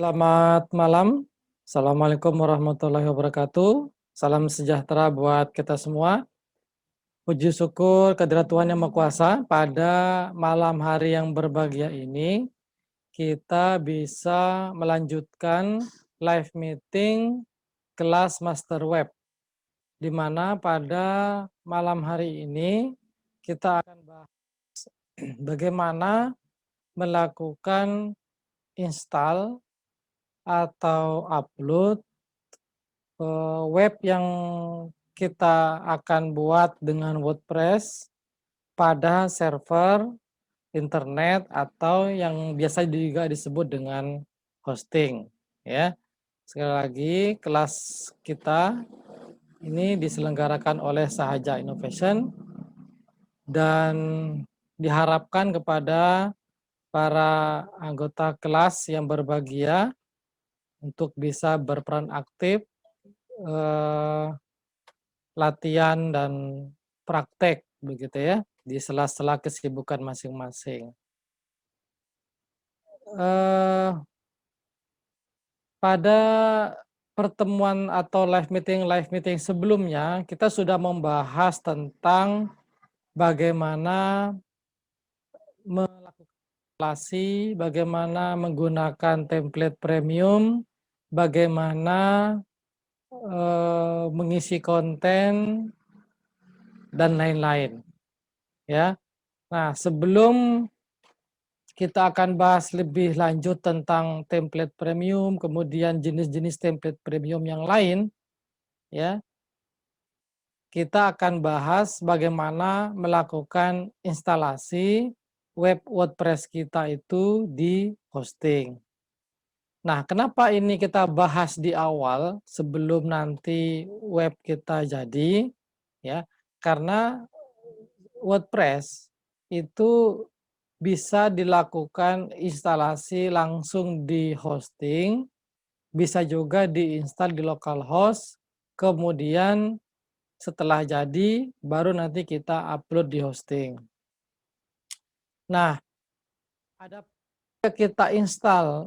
Selamat malam. Assalamualaikum warahmatullahi wabarakatuh. Salam sejahtera buat kita semua. Puji syukur kehadirat Tuhan Yang Maha Kuasa, pada malam hari yang berbahagia ini kita bisa melanjutkan live meeting kelas Master Web, di mana pada malam hari ini kita akan bahas bagaimana melakukan install atau upload web yang kita akan buat dengan WordPress pada server internet atau yang biasa juga disebut dengan hosting, ya. Sekali lagi, kelas kita ini diselenggarakan oleh Sahaja Innovation dan diharapkan kepada para anggota kelas yang berbahagia untuk bisa berperan aktif eh, latihan dan praktek begitu ya di sela-sela kesibukan masing-masing. Pada pertemuan atau live meeting sebelumnya kita sudah membahas tentang bagaimana melakukan instalasi, bagaimana menggunakan template premium, bagaimana mengisi konten dan lain-lain, ya. Nah, sebelum kita akan bahas lebih lanjut tentang template premium, kemudian jenis-jenis template premium yang lain, ya. Kita akan bahas bagaimana melakukan instalasi web WordPress kita itu di hosting. Nah, kenapa ini kita bahas di awal sebelum nanti web kita jadi, ya? Karena WordPress itu bisa dilakukan instalasi langsung di hosting, bisa juga diinstal di localhost, kemudian setelah jadi baru nanti kita upload di hosting. Nah, ada kita install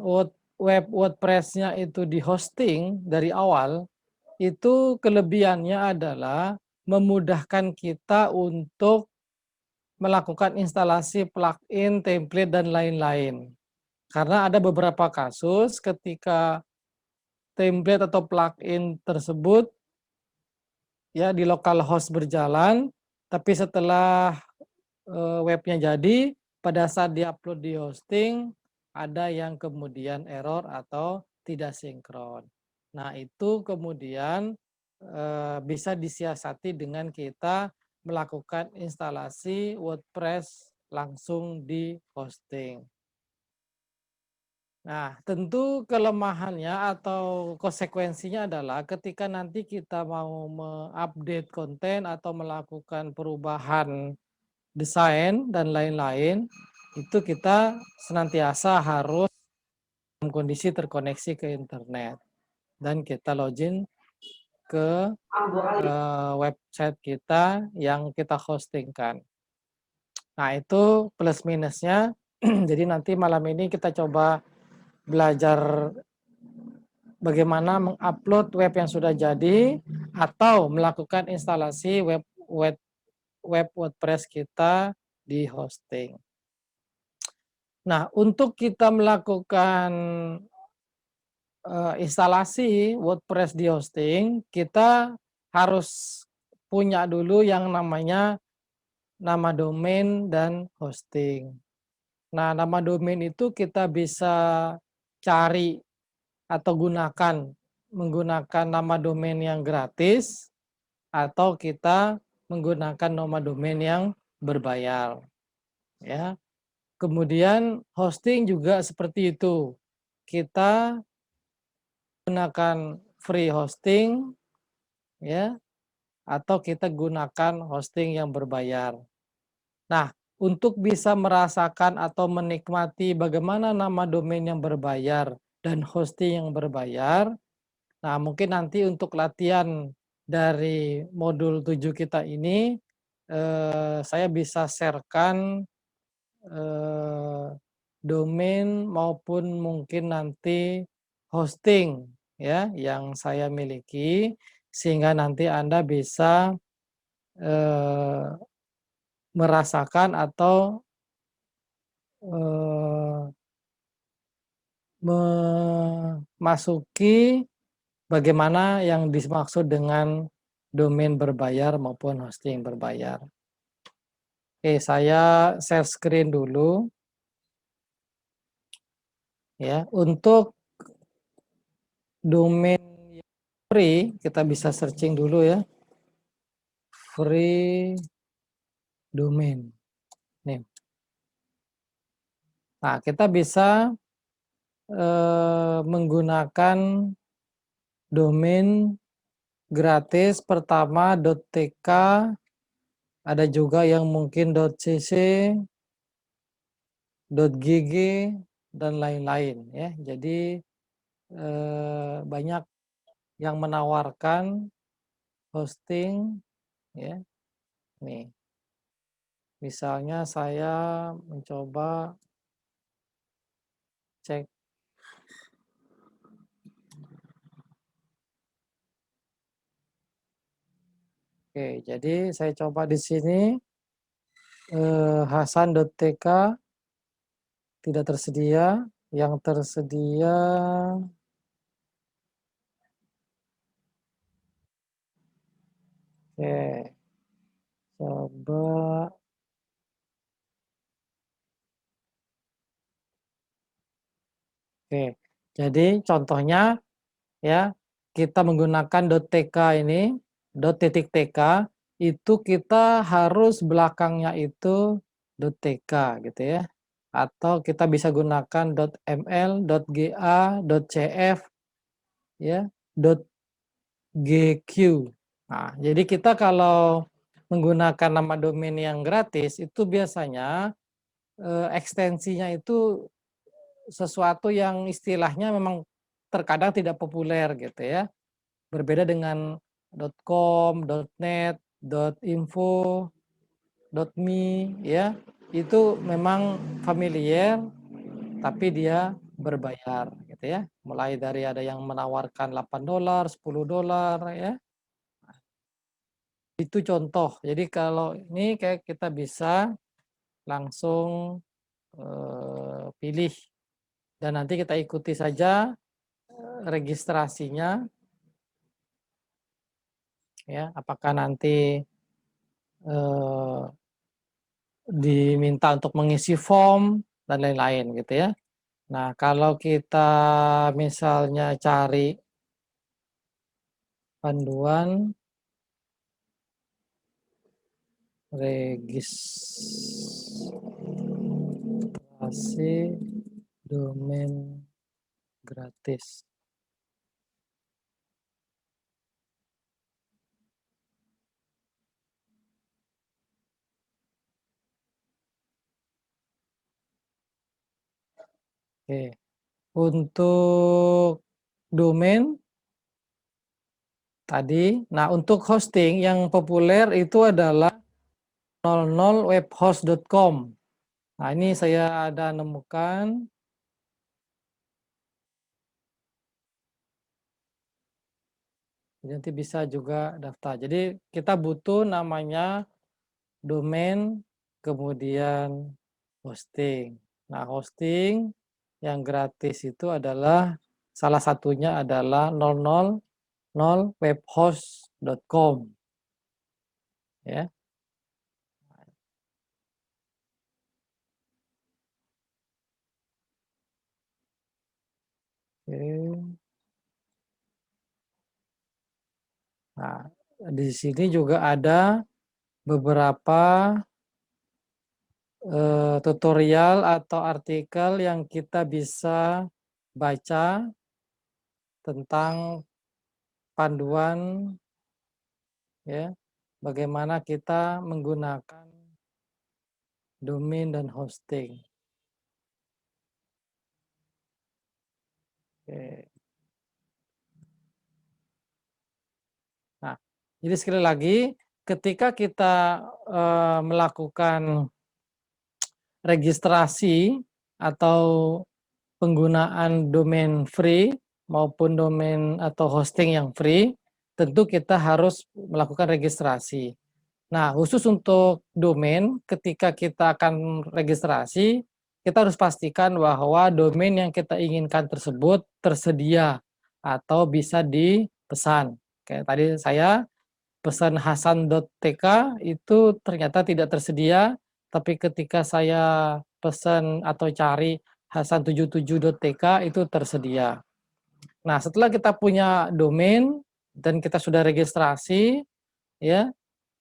web WordPress-nya itu di hosting dari awal, itu kelebihannya adalah memudahkan kita untuk melakukan instalasi plugin, template, dan lain-lain. Karena ada beberapa kasus ketika template atau plugin tersebut ya di localhost berjalan, tapi setelah webnya jadi, pada saat diupload di hosting, ada yang kemudian error atau tidak sinkron. Nah, itu kemudian bisa disiasati dengan kita melakukan instalasi WordPress langsung di hosting. Nah, tentu kelemahannya atau konsekuensinya adalah ketika nanti kita mau mengupdate konten atau melakukan perubahan desain dan lain-lain, itu kita senantiasa harus dalam kondisi terkoneksi ke internet dan kita login ke website kita yang kita hostingkan. Nah, itu plus minusnya. Jadi nanti malam ini kita coba belajar bagaimana mengupload web yang sudah jadi atau melakukan instalasi web WordPress kita di hosting. Nah, untuk kita melakukan instalasi WordPress di hosting, kita harus punya dulu yang namanya nama domain dan hosting. Nah, nama domain itu kita bisa cari atau gunakan menggunakan nama domain yang gratis atau kita menggunakan nama domain yang berbayar, ya. Kemudian hosting juga seperti itu. Kita gunakan free hosting, ya, atau kita gunakan hosting yang berbayar. Nah, untuk bisa merasakan atau menikmati bagaimana nama domain yang berbayar dan hosting yang berbayar, nah mungkin nanti untuk latihan dari modul 7 kita ini, saya bisa sharekan domain maupun mungkin nanti hosting ya yang saya miliki, sehingga nanti Anda bisa, eee, merasakan atau, eee, memasuki bagaimana yang dimaksud dengan domain berbayar maupun hosting berbayar. Oke, saya share screen dulu ya. Untuk domain free, kita bisa searching dulu ya, free domain name. Nah, kita bisa, menggunakan domain gratis pertama .tk, ada juga yang mungkin .cc, .gg, dan lain-lain ya. Jadi, banyak yang menawarkan hosting ya. Nih, misalnya saya mencoba cek. Oke, jadi saya coba di sini, hasan.tk tidak tersedia, yang tersedia oke, coba oke. Jadi contohnya ya, kita menggunakan .tk ini, .tk, itu kita harus belakangnya itu .tk gitu ya. Atau kita bisa gunakan .ml, .ga, .cf ya, .gq. Nah, jadi kita kalau menggunakan nama domain yang gratis itu biasanya, ekstensinya itu sesuatu yang istilahnya memang terkadang tidak populer gitu ya. Berbeda dengan .com, .net, .info, .me ya, itu memang familiar tapi dia berbayar gitu ya. Mulai dari ada yang menawarkan $8, $10 ya. Itu contoh. Jadi kalau ini kayak kita bisa langsung, pilih dan nanti kita ikuti saja, registrasinya ya, apakah nanti, eee, diminta untuk mengisi form dan lain-lain gitu ya. Nah, kalau kita misalnya cari panduan registrasi domain gratis. Oke, untuk domain tadi, nah untuk hosting yang populer itu adalah 00webhost.com. Nah, ini saya ada nemukan. Nanti bisa juga daftar. Jadi kita butuh namanya domain, kemudian hosting. Nah, hosting yang gratis itu adalah salah satunya adalah 000webhost.com ya. Oke. Nah, di sini juga ada beberapa tutorial atau artikel yang kita bisa baca tentang panduan ya, bagaimana kita menggunakan domain dan hosting. Oke. Nah, jadi sekali lagi ketika kita, melakukan registrasi atau penggunaan domain free maupun domain atau hosting yang free, tentu kita harus melakukan registrasi. Nah, khusus untuk domain, ketika kita akan registrasi, kita harus pastikan bahwa domain yang kita inginkan tersebut tersedia atau bisa dipesan. Kayak tadi saya pesan hasan.tk itu ternyata tidak tersedia, tapi ketika saya pesan atau cari hasan77.tk itu tersedia. Nah, setelah kita punya domain dan kita sudah registrasi, ya,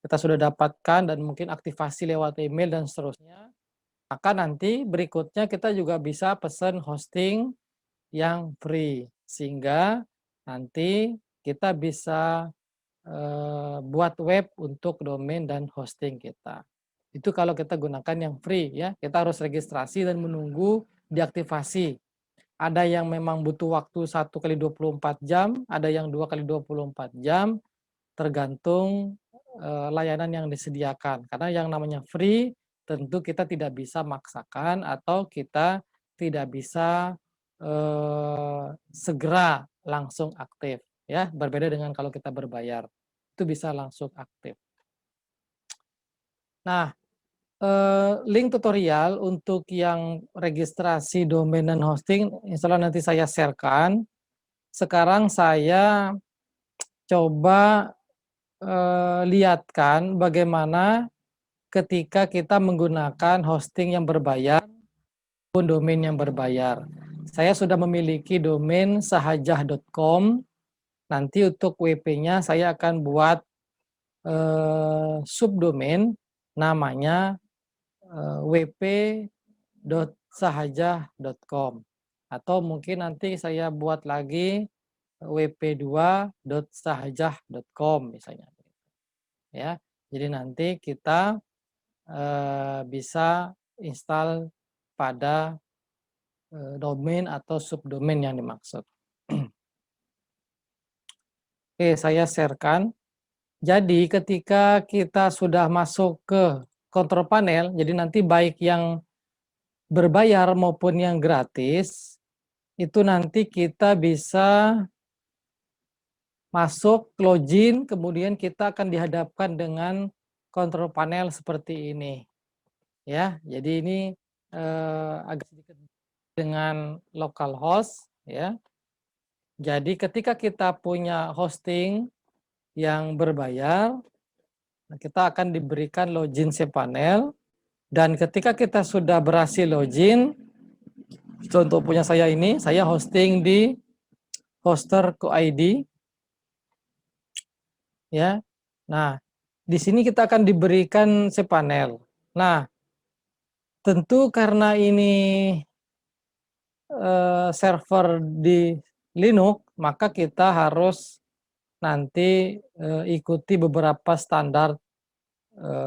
kita sudah dapatkan dan mungkin aktivasi lewat email dan seterusnya, maka nanti berikutnya kita juga bisa pesan hosting yang free, sehingga nanti kita bisa buat web untuk domain dan hosting kita. Itu kalau kita gunakan yang free ya, kita harus registrasi dan menunggu diaktifasi. Ada yang memang butuh waktu 1 kali 24 jam, ada yang 2 kali 24 jam, tergantung layanan yang disediakan. Karena yang namanya free tentu kita tidak bisa maksakan atau kita tidak bisa segera langsung aktif ya, berbeda dengan kalau kita berbayar. Itu bisa langsung aktif. Nah, link tutorial untuk yang registrasi domain dan hosting, insya Allah nanti saya share-kan. Sekarang saya coba lihatkan bagaimana ketika kita menggunakan hosting yang berbayar maupun domain yang berbayar. Saya sudah memiliki domain sahajah.com. Nanti untuk WP-nya saya akan buat subdomain namanya wp.sahajah.com, atau mungkin nanti saya buat lagi wp2.sahajah.com misalnya ya. Jadi nanti kita bisa install pada domain atau subdomain yang dimaksud. Oke, saya share-kan. Jadi ketika kita sudah masuk ke kontrol panel, jadi nanti baik yang berbayar maupun yang gratis, itu nanti kita bisa masuk, login, kemudian kita akan dihadapkan dengan kontrol panel seperti ini. Ya, jadi ini agak sedikit dengan localhost ya. Jadi ketika kita punya hosting yang berbayar, kita akan diberikan login cPanel, dan ketika kita sudah berhasil login, contoh punya saya ini, saya hosting di hoster.co.id ya. Nah, di sini kita akan diberikan cPanel. Nah, tentu karena ini server di Linux, maka kita harus nanti ikuti beberapa standar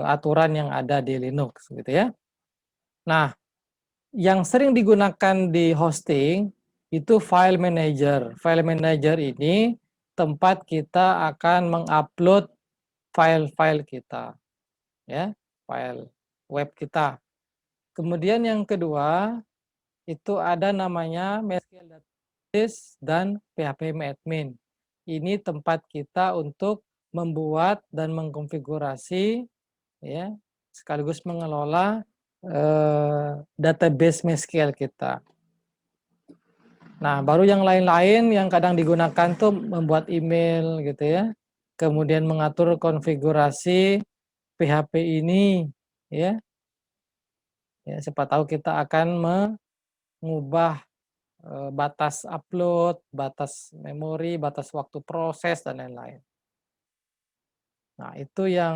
aturan yang ada di Linux gitu ya. Nah, yang sering digunakan di hosting itu file manager. File manager ini tempat kita akan mengupload file-file kita ya, file web kita. Kemudian yang kedua itu ada namanya MySQL Database dan PHP-admin. Ini tempat kita untuk membuat dan mengkonfigurasi ya, sekaligus mengelola database MySQL kita. Nah, baru yang lain-lain yang kadang digunakan tuh membuat email gitu ya. Kemudian mengatur konfigurasi PHP ini ya. Ya, siapa tahu kita akan mengubah batas upload, batas memori, batas waktu proses dan lain-lain. Nah, itu yang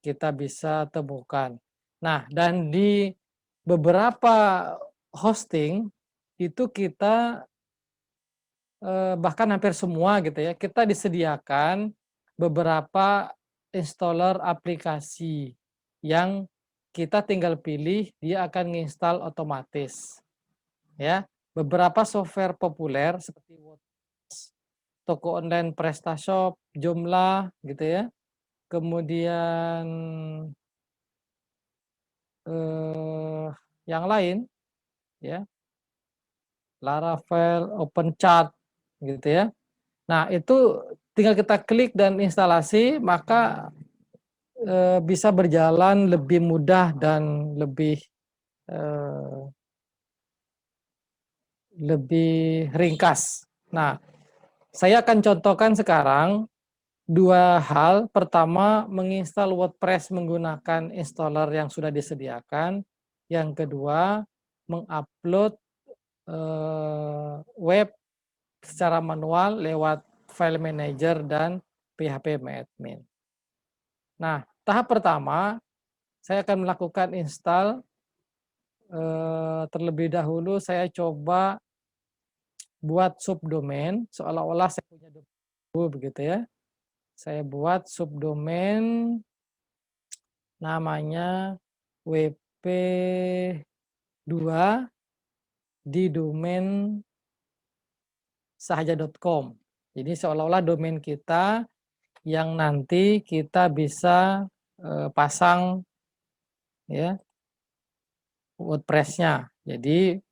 kita bisa temukan. Nah, dan di beberapa hosting itu kita bahkan hampir semua gitu ya, kita disediakan beberapa installer aplikasi yang kita tinggal pilih, dia akan nginstal otomatis. Ya, beberapa software populer seperti WordPress, toko online PrestaShop, Joomla gitu ya. Kemudian yang lain ya, Laravel, OpenChart. gitu ya. Nah, itu tinggal kita klik dan instalasi, maka bisa berjalan lebih mudah dan eh, lebih ringkas. Nah, saya akan contohkan sekarang dua hal. Pertama, menginstal WordPress menggunakan installer yang sudah disediakan. Yang kedua, mengupload web secara manual lewat file manager dan PHP MyAdmin. Nah, tahap pertama, saya akan melakukan install. Terlebih dahulu saya coba buat subdomain, seolah-olah saya punya domain begitu ya. Saya buat subdomain namanya wp2 di domain sahaja.com. Jadi seolah-olah domain kita yang nanti kita bisa pasang ya WordPress-nya. Jadi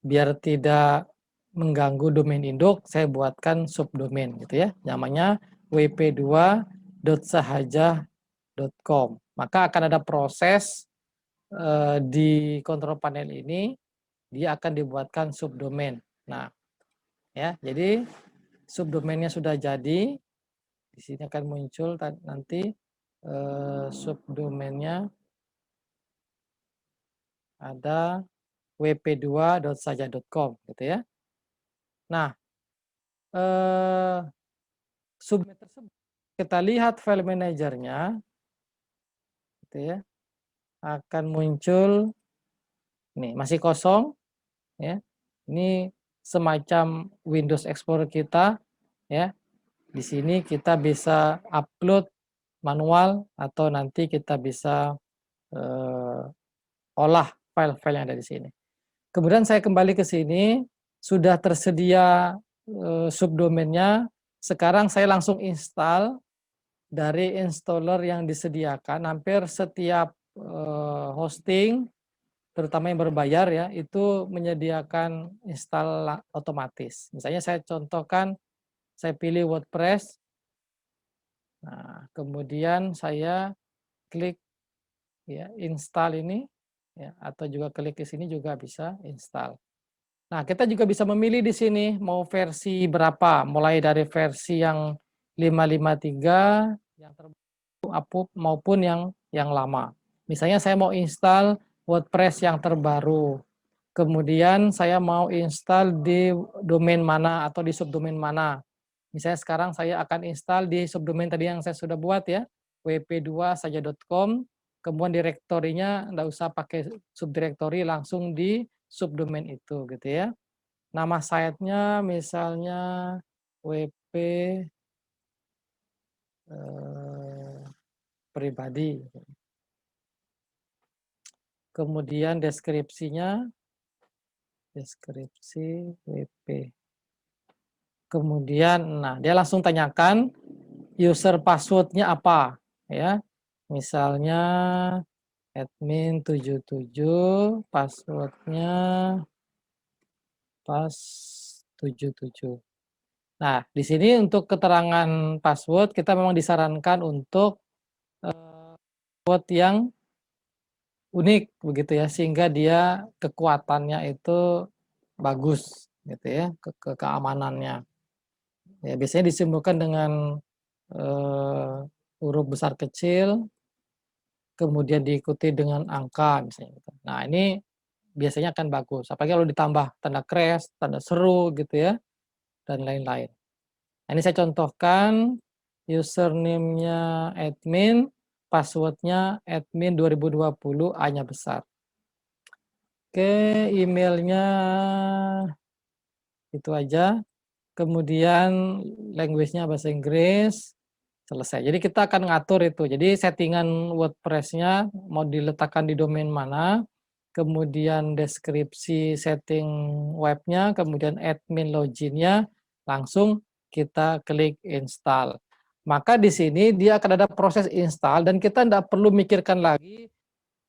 biar tidak mengganggu domain induk, saya buatkan subdomain gitu ya. Namanya wp2.sahaja.com. Maka akan ada proses di control panel ini, dia akan dibuatkan subdomain. Nah, ya, jadi subdomainnya sudah jadi. Di sini akan muncul nanti subdomainnya ada wp2.sahaja.com gitu ya. Nah, subdomain tersebut kita lihat file manajernya gitu ya. Akan muncul nih masih kosong ya. Ini semacam Windows Explorer kita ya. Di sini kita bisa upload manual atau nanti kita bisa olah file-file yang ada di sini. Kemudian saya kembali ke sini, sudah tersedia subdomainnya. Sekarang saya langsung install dari installer yang disediakan. Hampir setiap hosting, terutama yang berbayar ya, itu menyediakan install otomatis. Misalnya saya contohkan, saya pilih WordPress. Nah, kemudian saya klik ya install ini ya, atau juga klik ke sini juga bisa install. Nah, kita juga bisa memilih di sini mau versi berapa, mulai dari versi yang 553 yang terbaru maupun yang lama. Misalnya saya mau install WordPress yang terbaru. Kemudian saya mau install di domain mana atau di subdomain mana. Misalnya sekarang saya akan install di subdomain tadi yang saya sudah buat ya, wp2saja.com, kemudian direktorinya enggak usah pakai subdirektori, langsung di subdomain itu gitu ya. Nama site-nya misalnya wp pribadi. Kemudian deskripsinya, deskripsi wp. Kemudian, nah dia langsung tanyakan user password-nya apa ya. Misalnya admin 77, password-nya pas 77. Nah, di sini untuk keterangan password kita memang disarankan untuk password yang unik begitu ya, sehingga dia kekuatannya itu bagus gitu ya, keamanannya. Ya, biasanya disimbolkan dengan huruf besar kecil, kemudian diikuti dengan angka misalnya gitu. Nah, ini biasanya akan bagus, apalagi kalau ditambah tanda crash, tanda seru gitu ya, dan lain-lain. Nah, ini saya contohkan username-nya admin, password-nya admin 2020, A-nya besar. Oke, emailnya itu aja. Kemudian language-nya bahasa Inggris, selesai. Jadi kita akan ngatur itu. Jadi settingan WordPress-nya mau diletakkan di domain mana, kemudian deskripsi setting webnya, kemudian admin login-nya, langsung kita klik install. Maka di sini dia akan ada proses install dan kita tidak perlu mikirkan lagi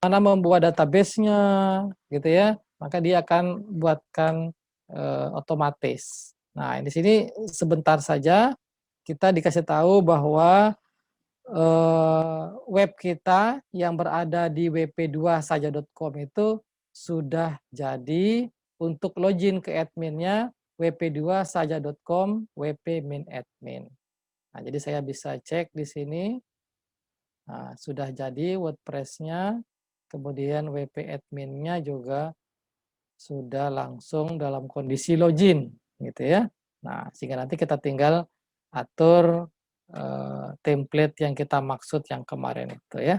mana membuat database-nya gitu ya. Maka dia akan buatkan otomatis. Nah, di sini sebentar saja kita dikasih tahu bahwa web kita yang berada di wp2saja.com itu sudah jadi untuk login ke adminnya wp2saja.com wp min admin. Nah, jadi saya bisa cek di sini. Nah, sudah jadi WordPress-nya, kemudian WP admin-nya juga sudah langsung dalam kondisi login, gitu ya. Nah, sehingga nanti kita tinggal atur template yang kita maksud yang kemarin itu ya.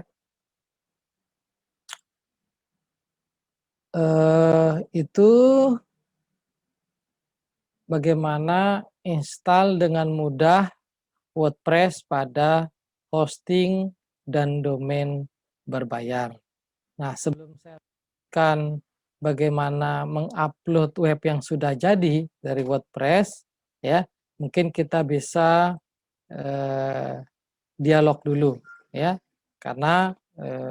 Itu bagaimana install dengan mudah WordPress pada hosting dan domain berbayar. Nah, sebelum saya kan bagaimana mengupload web yang sudah jadi dari WordPress, ya, mungkin kita bisa dialog dulu, ya, karena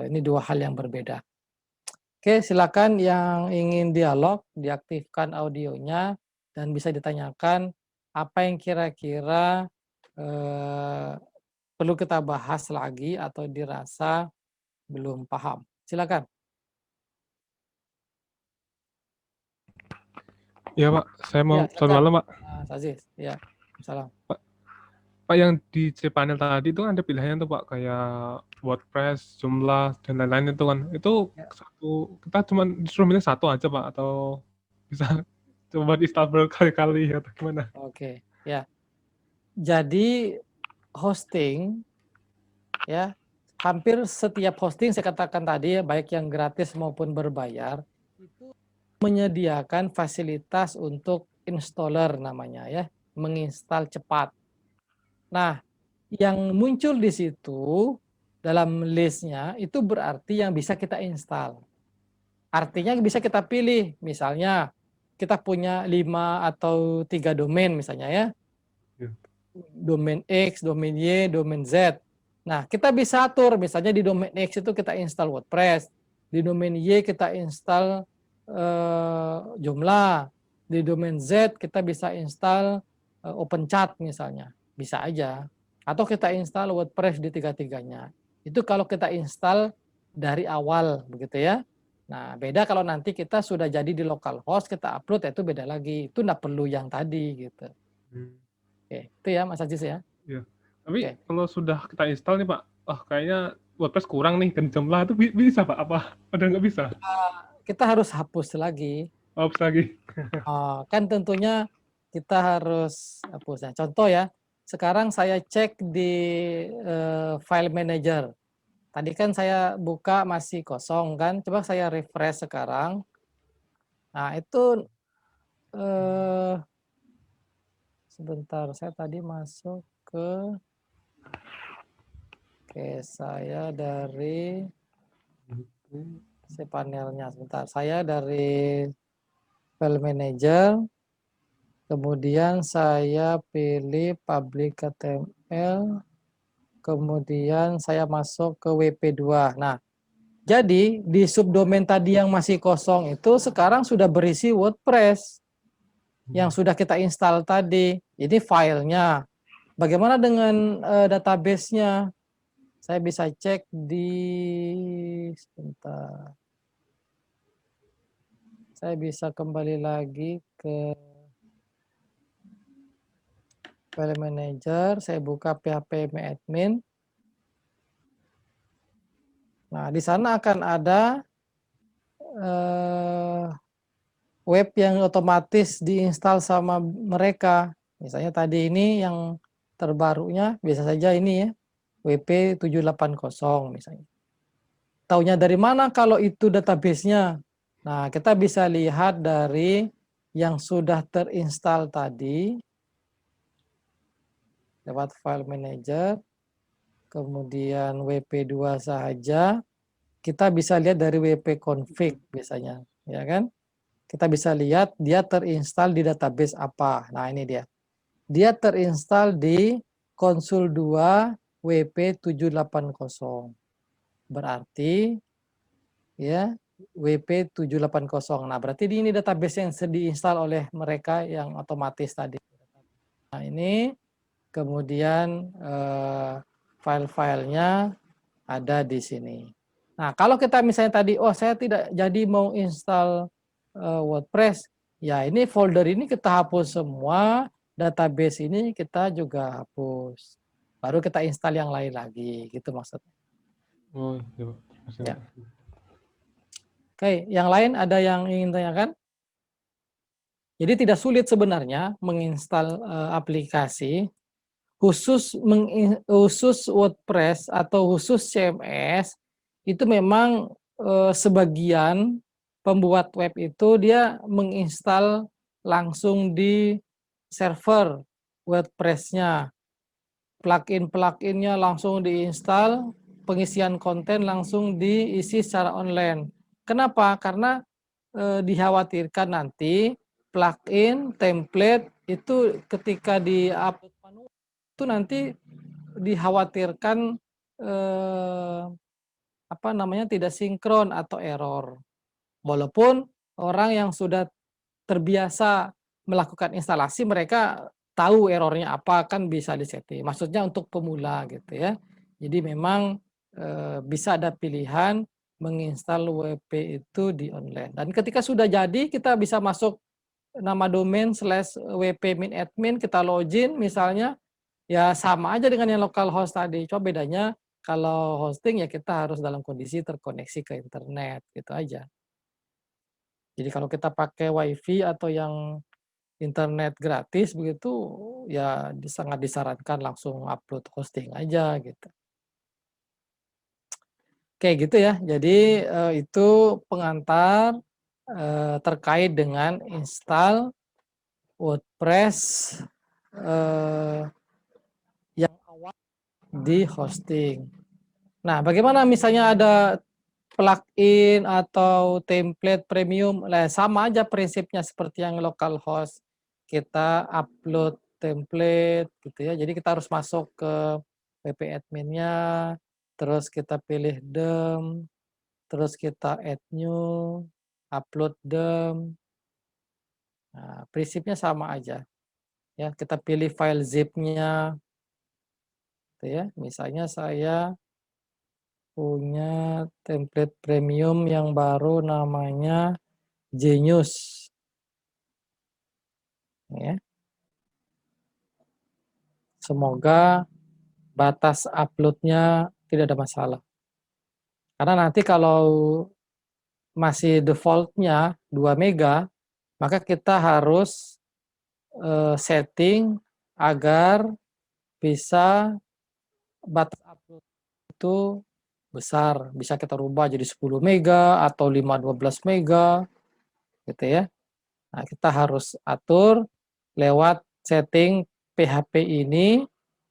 ini dua hal yang berbeda. Oke, silakan yang ingin dialog, diaktifkan audionya, dan bisa ditanyakan apa yang kira-kira perlu kita bahas lagi atau dirasa belum paham. Silakan. Iya Pak, saya mau Ya, selamat silakan. malam Pak. Mas Aziz, ya, salam. Pak yang di cPanel tadi itu ada pilihannya tuh Pak, kayak WordPress, Joomla, dan lain-lain itu kan. Itu Ya, kita cuma disuruh milih satu aja Pak, atau bisa coba di-install berkali-kali atau gimana? oke, ya. Jadi hosting, ya, hampir setiap hosting saya katakan tadi ya, baik yang gratis maupun berbayar, itu menyediakan fasilitas untuk installer namanya ya, menginstal cepat. Nah, yang muncul di situ dalam listnya itu berarti yang bisa kita install. Artinya bisa kita pilih, misalnya kita punya 5 atau 3 domain misalnya ya, Ya. domain X, domain Y, domain Z. Nah, kita bisa atur, misalnya di domain X itu kita install WordPress, di domain Y kita install Joomla, di domain Z kita bisa install OpenChat misalnya, bisa aja. Atau kita install WordPress di tiga-tiganya. Itu kalau kita install dari awal, begitu ya. Nah, beda kalau nanti kita sudah jadi di localhost, kita upload, itu beda lagi. Itu nggak perlu yang tadi gitu. Hmm. Oke, itu ya Mas Ajis ya. Ya. Tapi Oke. kalau sudah kita install nih Pak, kayaknya WordPress kurang nih, dan Joomla itu bisa Pak? Apa udah nggak bisa? Kita harus hapus lagi. Hapus lagi. Kan tentunya kita harus hapusnya. Contoh ya, sekarang saya cek di file manager. Tadi kan saya buka masih kosong kan, coba saya refresh sekarang. Nah itu eh, sebentar, saya tadi masuk ke saya dari panelnya. Sebentar, saya dari file manager. Kemudian saya pilih public HTML, kemudian saya masuk ke WP2. Nah, jadi di subdomain tadi yang masih kosong itu sekarang sudah berisi WordPress yang sudah kita install tadi. Ini filenya. Bagaimana dengan database-nya? Saya bisa cek di sebentar. Saya bisa kembali lagi ke file manager, saya buka PHP admin. Nah, di sana akan ada web yang otomatis diinstal sama mereka. Misalnya tadi ini yang terbarunya, biasa saja ini ya, WP 780 misalnya. Taunya dari mana kalau itu database-nya? Nah, kita bisa lihat dari yang sudah terinstall tadi, lewat file manager, kemudian WP2 saja, kita bisa lihat dari WP config biasanya, ya kan? Kita bisa lihat dia terinstall di database apa. Nah, ini dia. Dia terinstall di konsul 2 WP780. Berarti ya, WP780. Nah, berarti ini database yang diinstal oleh mereka yang otomatis tadi. Nah, ini kemudian file-filenya ada di sini. Nah, kalau kita misalnya tadi, oh saya tidak jadi mau install WordPress, ya ini folder ini kita hapus semua, database ini kita juga hapus. Baru kita install yang lain lagi, gitu maksudnya. Oh, iya, Pak. Masih, Ya. Pak. Oke, yang lain ada yang ingin tanyakan? Jadi tidak sulit sebenarnya menginstal aplikasi khusus khusus WordPress atau khusus CMS itu memang sebagian pembuat web itu dia menginstal langsung di server WordPress-nya. Plugin-pluginnya langsung diinstal, pengisian konten langsung diisi secara online. Kenapa? Karena dikhawatirkan nanti plugin, template itu ketika di-upload manual itu nanti dikhawatirkan tidak sinkron atau error. Walaupun orang yang sudah terbiasa melakukan instalasi mereka tahu errornya apa kan bisa disetting. Maksudnya untuk pemula gitu ya. Jadi memang bisa ada pilihan menginstal WP itu di online. Dan ketika sudah jadi kita bisa masuk nama domain /wp min admin kita login misalnya ya sama aja dengan yang localhost tadi. Cuma bedanya kalau hosting ya kita harus dalam kondisi terkoneksi ke internet gitu aja. Jadi kalau kita pakai WiFi atau yang internet gratis begitu, ya sangat disarankan langsung upload hosting aja gitu. Kayak gitu ya. Jadi itu pengantar terkait dengan install WordPress yang awal di hosting. Nah, bagaimana misalnya ada plugin atau template premium, sama aja prinsipnya seperti yang localhost. Kita upload template gitu ya. Jadi kita harus masuk ke WP admin-nya, terus kita pilih them, terus kita add new, upload them. Nah, prinsipnya sama aja. Ya, kita pilih file zip-nya gitu ya. Misalnya saya punya template premium yang baru namanya Genius. Ya. Semoga batas uploadnya tidak ada masalah. Karena nanti kalau masih defaultnya 2 mega, maka kita harus setting agar bisa batas upload itu besar. Bisa kita rubah jadi 10 mega atau 512 mega gitu ya. Nah, kita harus atur lewat setting PHP ini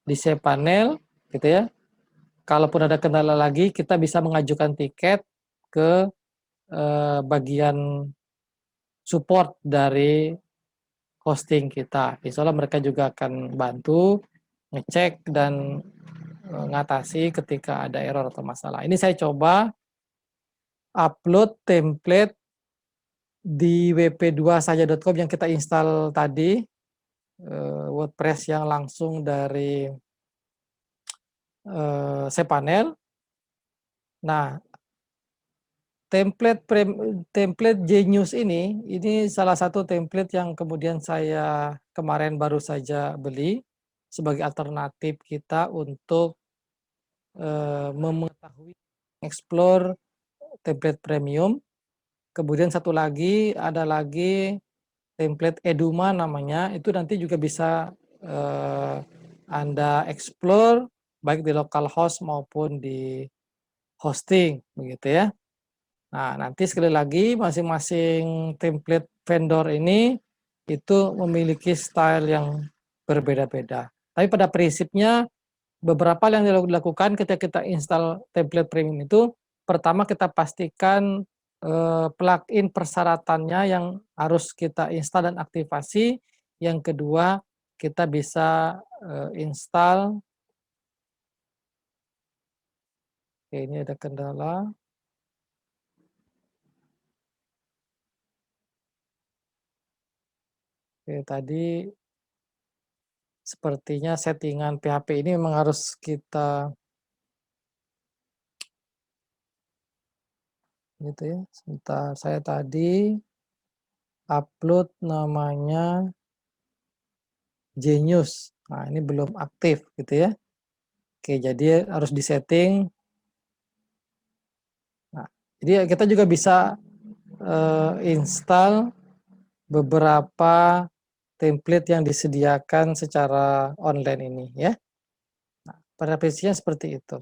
di cPanel gitu ya. Kalaupun ada kendala lagi, kita bisa mengajukan tiket ke bagian support dari hosting kita. Insya Allah mereka juga akan bantu ngecek dan ngatasi ketika ada error atau masalah. Ini saya coba upload template di wp2saja.com yang kita install tadi, WordPress yang langsung dari cPanel. Nah, template Genius ini salah satu template yang kemudian saya kemarin baru saja beli sebagai alternatif kita untuk mengetahui explore template premium. Kemudian satu lagi ada lagi template Eduma namanya, itu nanti juga bisa Anda explore baik di localhost maupun di hosting begitu ya. Nah, nanti sekali lagi masing-masing template vendor ini itu memiliki style yang berbeda-beda. Tapi pada prinsipnya beberapa yang dilakukan ketika kita install template premium itu, pertama kita pastikan plugin persyaratannya yang harus kita install dan aktivasi. Yang kedua, kita bisa install. Oke, ini ada kendala. Oke, tadi sepertinya settingan PHP ini memang harus kita gitu ya. Sebentar, saya tadi upload namanya Genius. Nah, ini belum aktif gitu ya. Oke, jadi harus disetting. Nah, jadi kita juga bisa install beberapa template yang disediakan secara online ini ya. Nah, preferensinya seperti itu.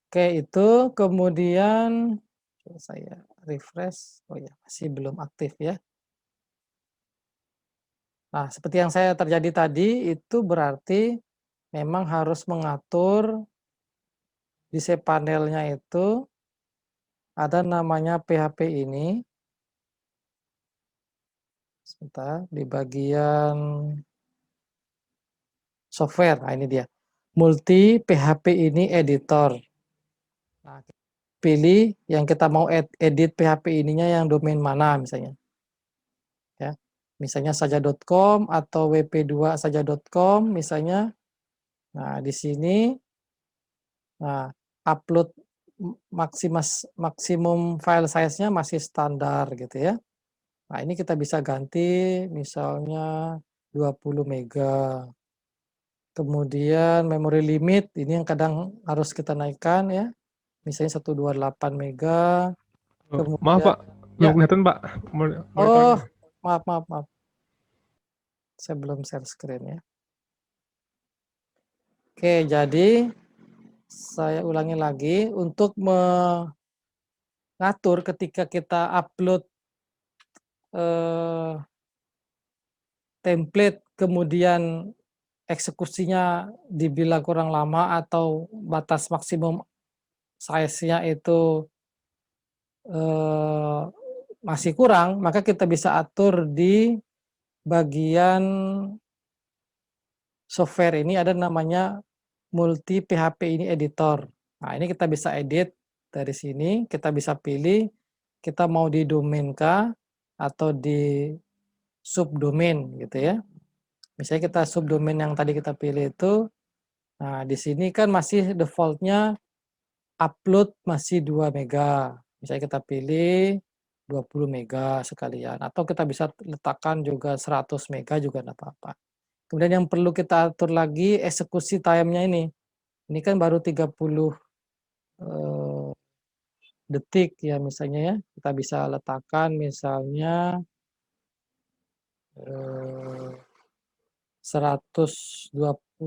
Oke, itu kemudian saya refresh. Oh ya, masih belum aktif ya. Nah, seperti yang saya terjadi tadi itu berarti memang harus mengatur di cPanel-nya itu ada namanya PHP ini. Sebentar, di bagian software. Nah, ini dia. Multi PHP ini editor. Nah, pilih yang kita mau edit PHP ininya yang domain mana misalnya. Ya. Misalnya saja.com atau wp2 saja.com misalnya. Nah, di sini nah, upload maksimum file size-nya masih standar gitu ya. Nah, ini kita bisa ganti misalnya 20 mega. Kemudian memori limit ini yang kadang harus kita naikkan ya. Misalnya 128 mega. Oh, maaf Kemudian Pak, belum ya. kelihatan Pak Oh, monitornya. maaf. Saya belum share screen ya. Oke, jadi saya ulangi lagi untuk mengatur ketika kita upload template kemudian eksekusinya dibilang kurang lama atau batas maksimum size-nya itu eh, masih kurang, maka kita bisa atur di bagian software ini ada namanya multi PHP ini editor. Nah, ini kita bisa edit dari sini, kita bisa pilih kita mau di domain kah atau di subdomain gitu ya. Misalnya kita subdomain yang tadi kita pilih itu, nah di sini kan masih defaultnya upload masih 2 mega. Misalnya kita pilih 20 mega sekalian, atau kita bisa letakkan juga 100 mega juga enggak apa-apa. Kemudian yang perlu kita atur lagi eksekusi time-nya ini. Ini kan baru 30 detik ya misalnya ya. Kita bisa letakkan misalnya 128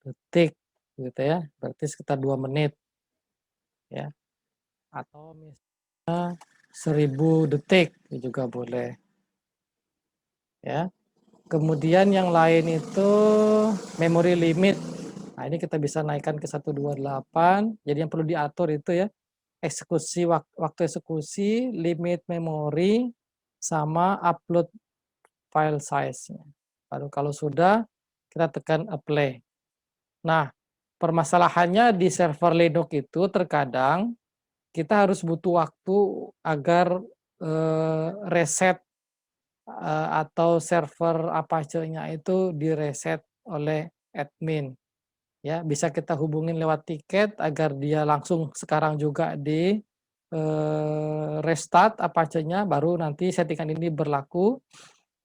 detik gitu ya. Berarti sekitar 2 menit ya. Atau misalnya 1000 detik juga boleh ya. Kemudian yang lain itu memory limit. Nah, ini kita bisa naikkan ke 128. Jadi yang perlu diatur itu ya eksekusi waktu eksekusi, limit memori sama upload file size-nya. Lalu kalau sudah kita tekan apply. Nah, permasalahannya di server Linux itu terkadang kita harus butuh waktu agar reset atau server Apache-nya itu direset oleh admin. Ya, bisa kita hubungin lewat tiket agar dia langsung sekarang juga di restart Apache-nya, baru nanti settingan ini berlaku,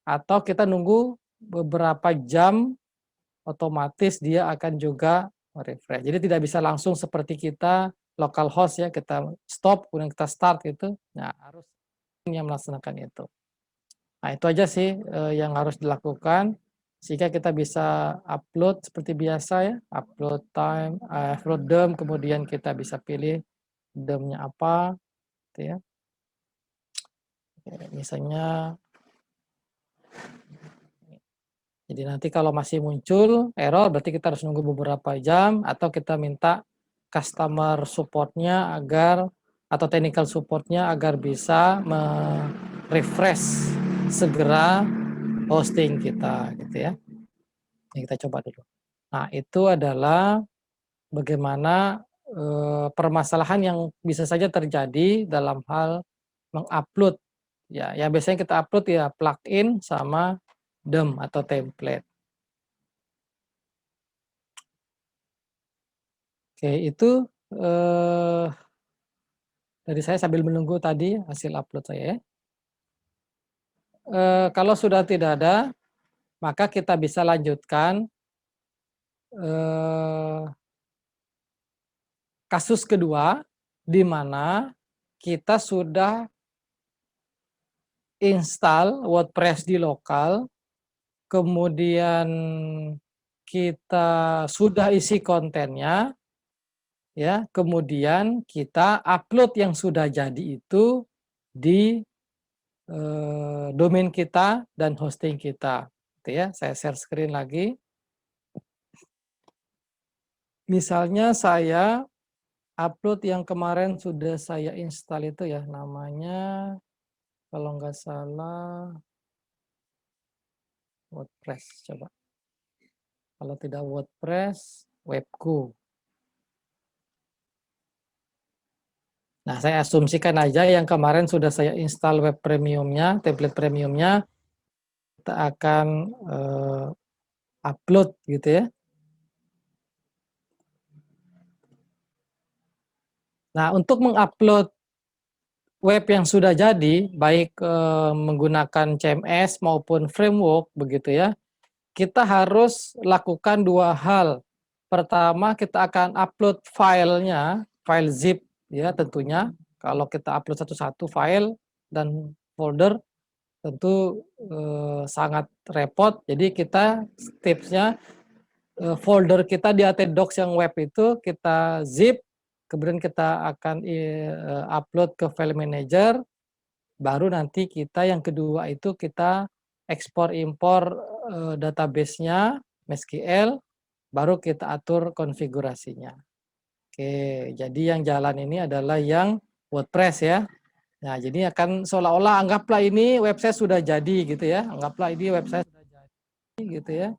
atau kita nunggu beberapa jam otomatis dia akan juga refresh. Jadi tidak bisa langsung seperti kita localhost ya, kita stop kemudian kita start gitu. Nah, harus yang melaksanakan itu. Nah, itu aja sih yang harus dilakukan sehingga kita bisa upload seperti biasa ya, upload time, upload DOM, kemudian kita bisa pilih DOM-nya apa, gitu ya. Misalnya, jadi nanti kalau masih muncul error, berarti kita harus nunggu beberapa jam atau kita minta customer support-nya agar atau technical support-nya agar bisa refresh segera hosting kita, gitu ya. Ini kita coba dulu. Nah, itu adalah bagaimana permasalahan yang bisa saja terjadi dalam hal mengupload ya. Yang biasanya kita upload ya plugin sama DOM atau template. Oke, itu dari saya sambil menunggu tadi hasil upload saya ya. Kalau sudah tidak ada, maka kita bisa lanjutkan kasus kedua, di mana kita sudah install WordPress di lokal, kemudian kita sudah isi kontennya, ya, kemudian kita upload yang sudah jadi itu di domain kita dan hosting kita, gitu ya. Saya share screen lagi. Misalnya saya upload yang kemarin sudah saya install itu ya, namanya kalau nggak salah WordPress, coba. Kalau tidak WordPress, Webku. Nah, saya asumsikan aja yang kemarin sudah saya install web premiumnya, template premiumnya, kita akan upload gitu ya. Nah, untuk mengupload web yang sudah jadi, baik menggunakan CMS maupun framework begitu ya, kita harus lakukan dua hal. Pertama, kita akan upload filenya, file zip ya tentunya. Kalau kita upload satu-satu file dan folder, tentu sangat repot. Jadi kita tipsnya folder kita di AT-Docs yang web itu kita zip, kemudian kita akan upload ke file manager, baru nanti kita yang kedua itu kita ekspor impor database-nya MySQL, baru kita atur konfigurasinya. Oke, jadi yang jalan ini adalah yang WordPress ya. Nah, jadi akan seolah-olah anggaplah ini website sudah jadi gitu ya. Anggaplah ini website sudah jadi gitu ya.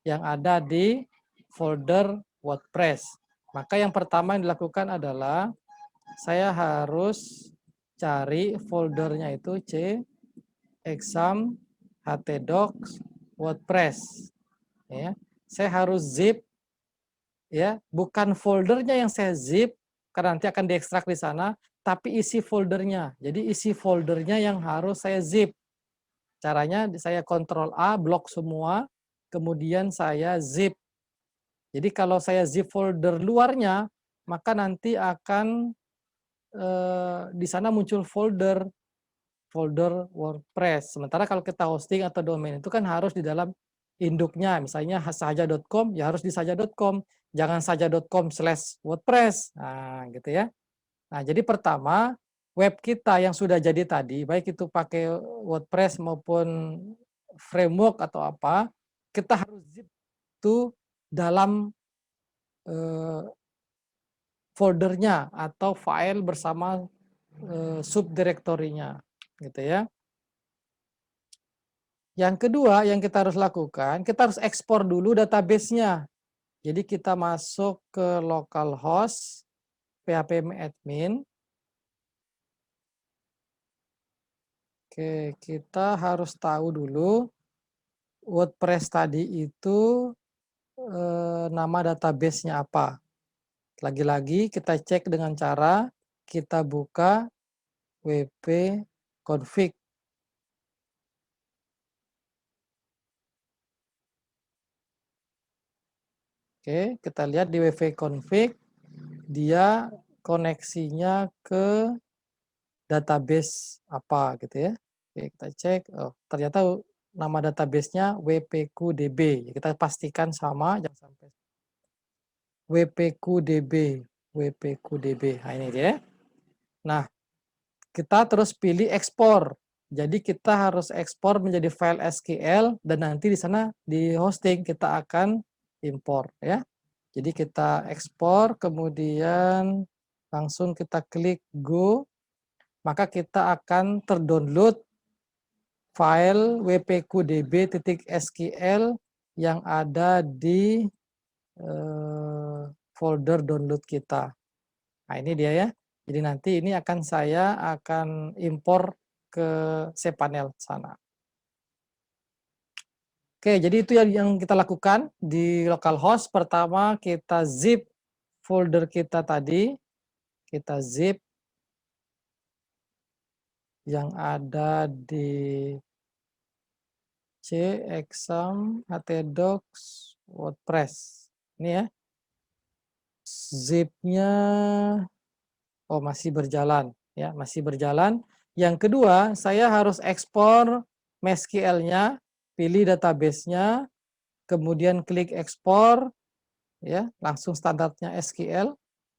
Yang ada di folder WordPress. Maka yang pertama yang dilakukan adalah saya harus cari foldernya itu C exam htdocs WordPress ya. Saya harus zip ya, bukan foldernya yang saya zip karena nanti akan diekstrak di sana, tapi isi foldernya. Jadi isi foldernya yang harus saya zip. Caranya saya Ctrl A, blok semua, kemudian saya zip. Jadi kalau saya zip folder luarnya, maka nanti akan di sana muncul folder WordPress. Sementara kalau kita hosting atau domain itu kan harus di dalam induknya, misalnya saja.com, ya harus di saja.com, jangan saja.com/WordPress. Nah, gitu ya. Nah, jadi pertama, web kita yang sudah jadi tadi, baik itu pakai WordPress maupun framework atau apa, kita harus zip itu dalam foldernya atau file bersama subdirektorinya, gitu ya. Yang kedua yang kita harus lakukan, kita harus ekspor dulu database-nya. Jadi kita masuk ke localhost phpMyAdmin. Oke, kita harus tahu dulu WordPress tadi itu nama database-nya apa. Lagi-lagi kita cek dengan cara kita buka wp-config. Oke, kita lihat di wp-config, dia koneksinya ke database apa gitu ya. Oke, kita cek, oh, ternyata nama database-nya wp-qdb. Kita pastikan sama, jangan sampai wp-qdb, wp-qdb. Nah, ini dia. Nah, kita terus pilih ekspor. Jadi kita harus ekspor menjadi file SQL dan nanti di sana di hosting kita akan import ya. Jadi kita ekspor, kemudian langsung kita klik go, maka kita akan terdownload file wp-qdb.sql yang ada di folder download kita. Nah, ini dia ya. Jadi nanti ini saya akan impor ke cPanel sana. Oke, jadi itu yang kita lakukan di localhost. Pertama kita zip folder kita tadi, kita zip yang ada di C, exam, htdocs, WordPress. Ini ya, zipnya, oh masih berjalan, ya masih berjalan. Yang kedua, saya harus ekspor MySQL-nya, pilih database-nya, kemudian klik ekspor, ya langsung standarnya SQL,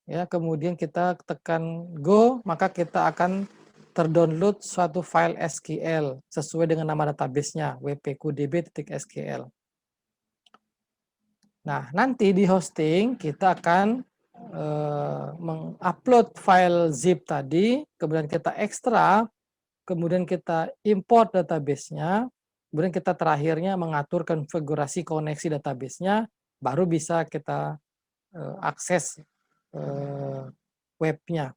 ya kemudian kita tekan go, maka kita akan terdownload suatu file SQL sesuai dengan nama database-nya wpqdb.sql. Nah, nanti di hosting kita akan mengupload file zip tadi, kemudian kita ekstrak, kemudian kita import database-nya, kemudian kita terakhirnya mengatur konfigurasi koneksi database-nya, baru bisa kita akses webnya.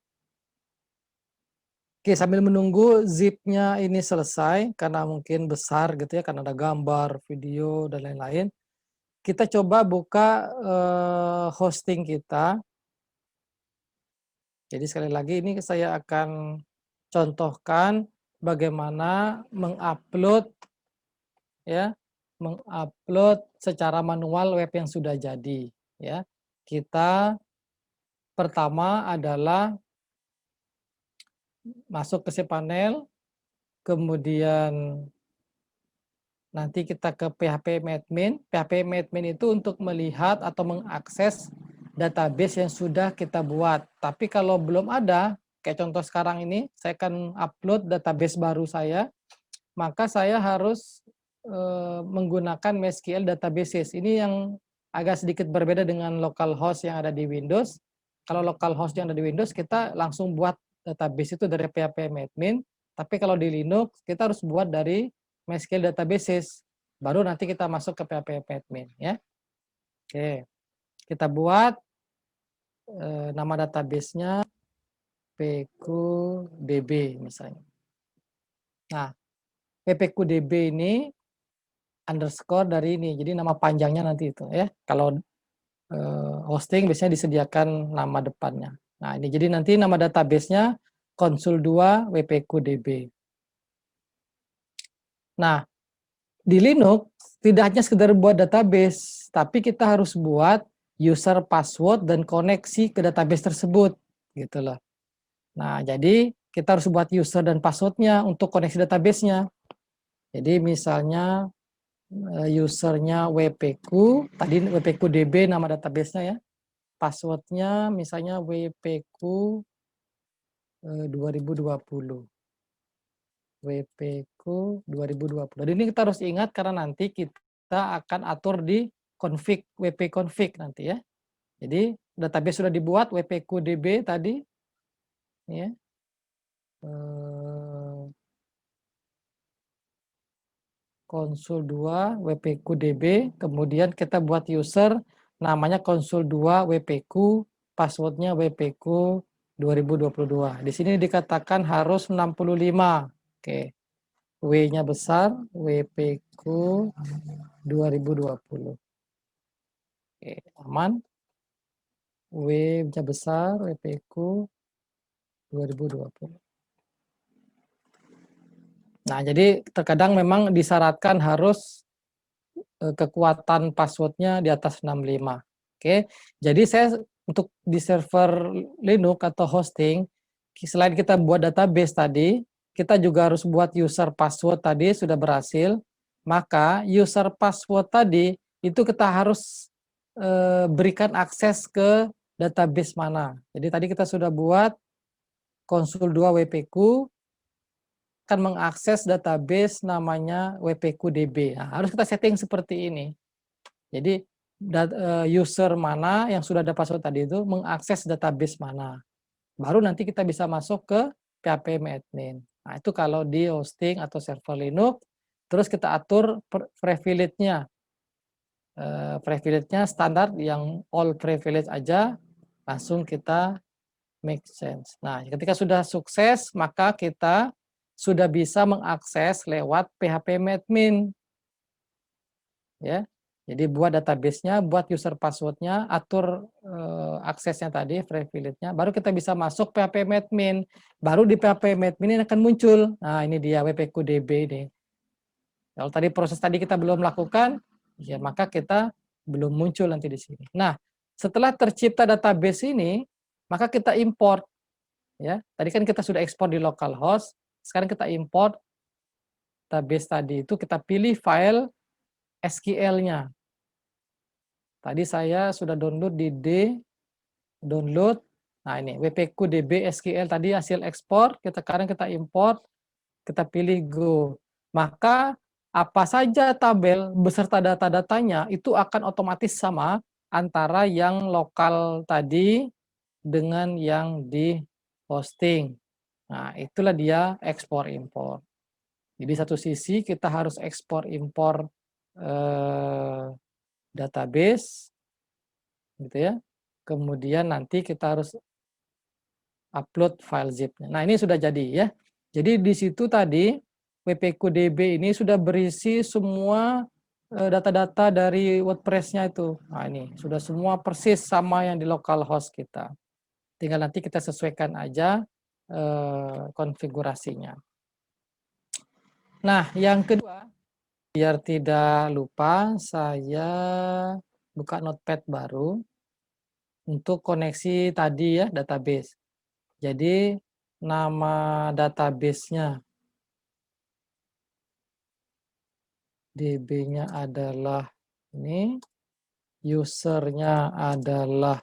Oke, sambil menunggu zip-nya ini selesai, karena mungkin besar gitu ya, karena ada gambar, video, dan lain-lain. Kita coba buka hosting kita. Jadi sekali lagi ini saya akan contohkan bagaimana mengupload ya, mengupload secara manual web yang sudah jadi ya. Kita pertama adalah masuk ke cPanel, kemudian nanti kita ke phpMadmin. phpMadmin itu untuk melihat atau mengakses database yang sudah kita buat. Tapi kalau belum ada, kayak contoh sekarang ini, saya akan upload database baru saya, maka saya harus menggunakan MySQL databases. Ini yang agak sedikit berbeda dengan localhost yang ada di Windows. Kalau localhost yang ada di Windows, kita langsung buat database itu dari phpMadmin. Tapi kalau di Linux, kita harus buat dari MySQL databases. Baru nanti kita masuk ke phpMadmin. Ya. Oke, kita buat nama database-nya pqdb misalnya. Nah, ppqdb ini underscore dari ini, jadi nama panjangnya nanti itu ya. Kalau hosting biasanya disediakan nama depannya. Nah ini jadi nanti nama database-nya konsul2 wpqdb. Nah di Linux tidak hanya sekedar buat database, tapi kita harus buat user password dan koneksi ke database tersebut, gitu loh. Nah jadi kita harus buat user dan passwordnya untuk koneksi database-nya. Jadi misalnya usernya wpq, tadi wpqdb nama database-nya ya, passwordnya misalnya wpq 2020, wpq 2020. Jadi ini kita harus ingat karena nanti kita akan atur di config, wp-config nanti ya. Jadi database sudah dibuat wpqdb tadi, ya. Konsul2 wpqdb, kemudian kita buat user namanya konsul2 wpq, passwordnya wpq 2022. Di sini dikatakan harus 65. Oke. W-nya besar, wpq 2020. Oke, aman. W-nya besar, wpq 2020. Nah, jadi terkadang memang disyaratkan harus kekuatan passwordnya di atas 65. Oke, jadi saya untuk di server Linux atau hosting, selain kita buat database tadi, kita juga harus buat user password tadi sudah berhasil, maka user password tadi itu kita harus berikan akses ke database mana. Jadi tadi kita sudah buat konsul2 wpq, akan mengakses database namanya wpqdb. Nah, harus kita setting seperti ini. Jadi user mana yang sudah ada password tadi itu mengakses database mana. Baru nanti kita bisa masuk ke phpMadmin. Nah, itu kalau di hosting atau server Linux. Terus kita atur privilege-nya. Privilege-nya standar yang all privilege aja, langsung kita make sense. Nah, ketika sudah sukses, maka kita sudah bisa mengakses lewat php-admin, ya. Jadi buat database-nya, buat user password-nya, atur, aksesnya tadi, privilege-nya, baru kita bisa masuk php-admin. Baru di php-admin ini akan muncul. Nah, ini dia wp-qdb ini. Kalau tadi proses tadi kita belum lakukan, ya maka kita belum muncul nanti di sini. Nah, setelah tercipta database ini, maka kita import, ya. Tadi kan kita sudah ekspor di localhost, sekarang kita import database tadi itu, kita pilih file SQL-nya. Tadi saya sudah download di download. Nah, ini wp-qdb SQL tadi hasil ekspor, sekarang kita import, kita pilih go. Maka apa saja tabel beserta data-datanya itu akan otomatis sama antara yang lokal tadi dengan yang di hosting. Nah, itulah dia ekspor impor. Jadi satu sisi kita harus ekspor impor database gitu ya. Kemudian nanti kita harus upload file zip-nya. Nah, ini sudah jadi ya. Jadi di situ tadi wp-qdb ini sudah berisi semua data-data dari WordPress-nya itu. Nah, ini sudah semua persis sama yang di localhost kita. Tinggal nanti kita sesuaikan aja konfigurasinya. Nah, yang kedua, biar tidak lupa, saya buka notepad baru untuk koneksi tadi ya, database. Jadi nama database-nya, DB-nya adalah ini, user-nya adalah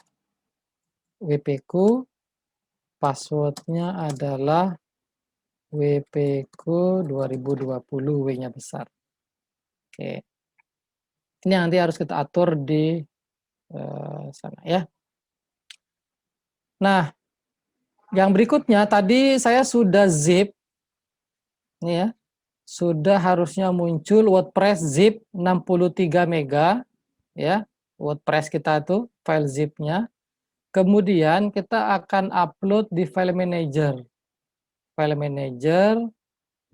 wp-q, password-nya adalah wp-q 2020, W-nya besar. Oke. Ini nanti harus kita atur di sana ya. Nah, yang berikutnya tadi saya sudah zip, ini ya, sudah harusnya muncul WordPress zip 63 mega, ya, WordPress kita tuh file zip-nya. Kemudian kita akan upload di file manager. File manager,